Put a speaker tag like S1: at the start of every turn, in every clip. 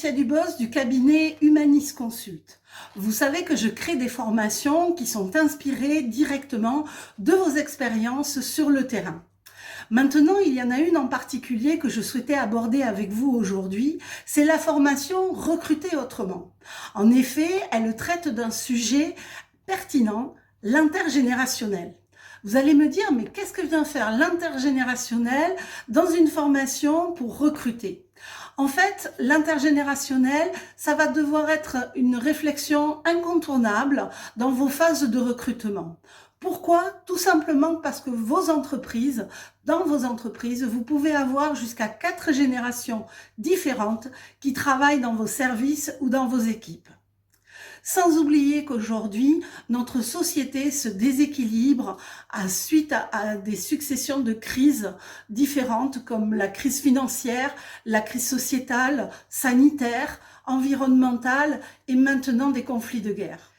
S1: Laetitia Dubos du cabinet Humanis Consult. Vous savez que je crée des formations qui sont inspirées directement de vos expériences sur le terrain. Maintenant, il y en a une en particulier que je souhaitais aborder avec vous aujourd'hui, c'est la formation Recruter autrement. En effet, elle traite d'un sujet pertinent, l'intergénérationnel. Vous allez me dire, mais qu'est-ce que vient faire l'intergénérationnel dans une formation pour recruter ? En fait, l'intergénérationnel, ça va devoir être une réflexion incontournable dans vos phases de recrutement. Pourquoi ? Tout simplement parce que dans vos entreprises, vous pouvez avoir jusqu'à 4 générations différentes qui travaillent dans vos services ou dans vos équipes. Sans oublier qu'aujourd'hui, notre société se déséquilibre suite à des successions de crises différentes comme la crise financière, la crise sociétale, sanitaire, environnementale et maintenant des conflits de guerre.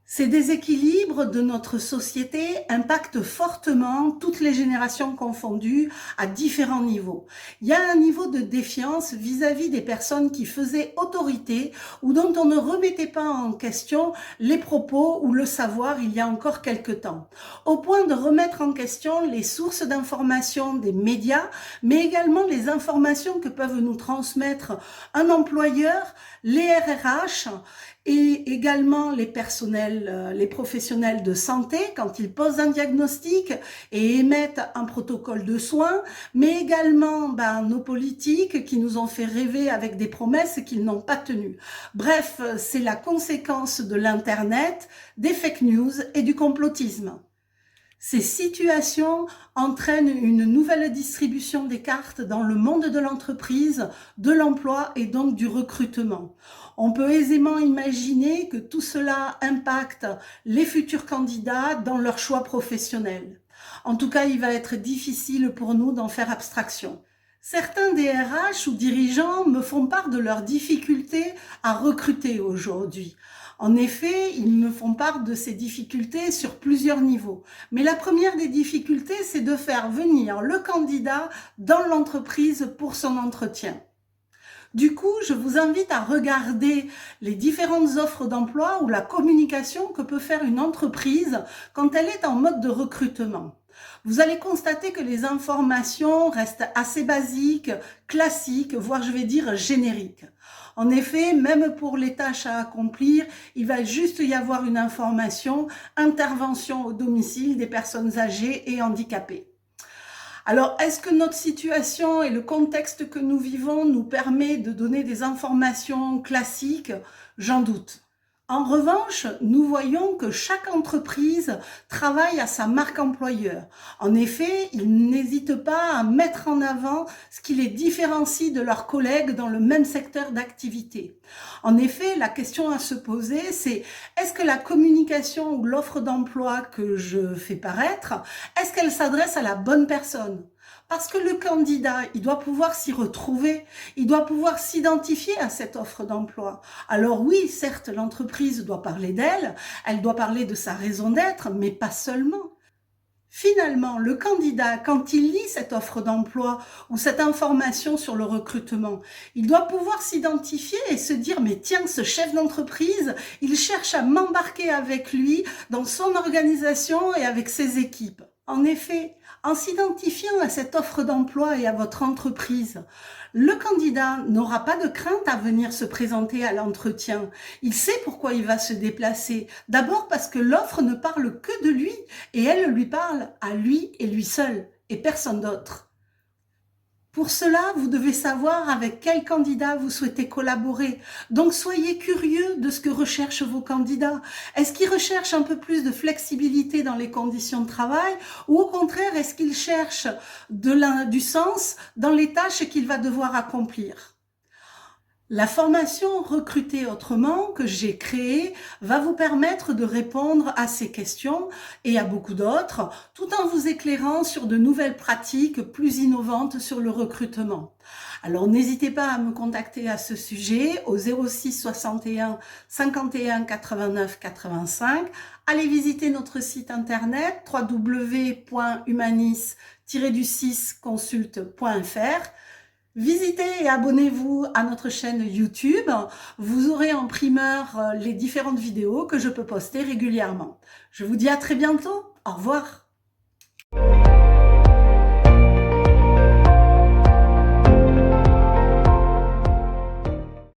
S1: Ces déséquilibres de notre société impactent fortement toutes les générations confondues à différents niveaux. Il y a un niveau de défiance vis-à-vis des personnes qui faisaient autorité ou dont on ne remettait pas en question les propos ou le savoir il y a encore quelque temps, au point de remettre en question les sources d'information des médias, mais également les informations que peuvent nous transmettre un employeur, les RRH, et également les professionnels de santé quand ils posent un diagnostic et émettent un protocole de soins, mais également nos politiques qui nous ont fait rêver avec des promesses qu'ils n'ont pas tenues. Bref, c'est la conséquence de l'Internet, des fake news et du complotisme. Ces situations entraînent une nouvelle distribution des cartes dans le monde de l'entreprise, de l'emploi et donc du recrutement. On peut aisément imaginer que tout cela impacte les futurs candidats dans leur choix professionnel. En tout cas, il va être difficile pour nous d'en faire abstraction. Certains DRH ou dirigeants me font part de leurs difficultés à recruter aujourd'hui. En effet, ils me font part de ces difficultés sur plusieurs niveaux. Mais la première des difficultés, c'est de faire venir le candidat dans l'entreprise pour son entretien. Du coup, je vous invite à regarder les différentes offres d'emploi ou la communication que peut faire une entreprise quand elle est en mode de recrutement. Vous allez constater que les informations restent assez basiques, classiques, voire je vais dire génériques. En effet, même pour les tâches à accomplir, il va juste y avoir une information, intervention au domicile des personnes âgées et handicapées. Alors, est-ce que notre situation et le contexte que nous vivons nous permet de donner des informations classiques ? J'en doute. En revanche, nous voyons que chaque entreprise travaille à sa marque employeur. En effet, ils n'hésitent pas à mettre en avant ce qui les différencie de leurs collègues dans le même secteur d'activité. En effet, la question à se poser, c'est est-ce que la communication ou l'offre d'emploi que je fais paraître, est-ce qu'elle s'adresse à la bonne personne ? Parce que le candidat, il doit pouvoir s'y retrouver, il doit pouvoir s'identifier à cette offre d'emploi. Alors oui, certes, l'entreprise doit parler d'elle, elle doit parler de sa raison d'être, mais pas seulement. Finalement, le candidat, quand il lit cette offre d'emploi ou cette information sur le recrutement, il doit pouvoir s'identifier et se dire « mais tiens, ce chef d'entreprise, il cherche à m'embarquer avec lui dans son organisation et avec ses équipes ». En effet, en s'identifiant à cette offre d'emploi et à votre entreprise, le candidat n'aura pas de crainte à venir se présenter à l'entretien. Il sait pourquoi il va se déplacer. D'abord parce que l'offre ne parle que de lui et elle lui parle à lui et lui seul et personne d'autre. Pour cela, vous devez savoir avec quel candidat vous souhaitez collaborer. Donc, soyez curieux de ce que recherchent vos candidats. Est-ce qu'ils recherchent un peu plus de flexibilité dans les conditions de travail ou au contraire, est-ce qu'ils cherchent du sens dans les tâches qu'il va devoir accomplir ? La formation Recruter autrement que j'ai créée va vous permettre de répondre à ces questions et à beaucoup d'autres, tout en vous éclairant sur de nouvelles pratiques plus innovantes sur le recrutement. Alors n'hésitez pas à me contacter à ce sujet au 06 61 51 89 85. Allez visiter notre site internet www.humanis-consult.fr. Visitez et abonnez-vous à notre chaîne YouTube. Vous aurez en primeur les différentes vidéos que je peux poster régulièrement. Je vous dis à très bientôt. Au revoir.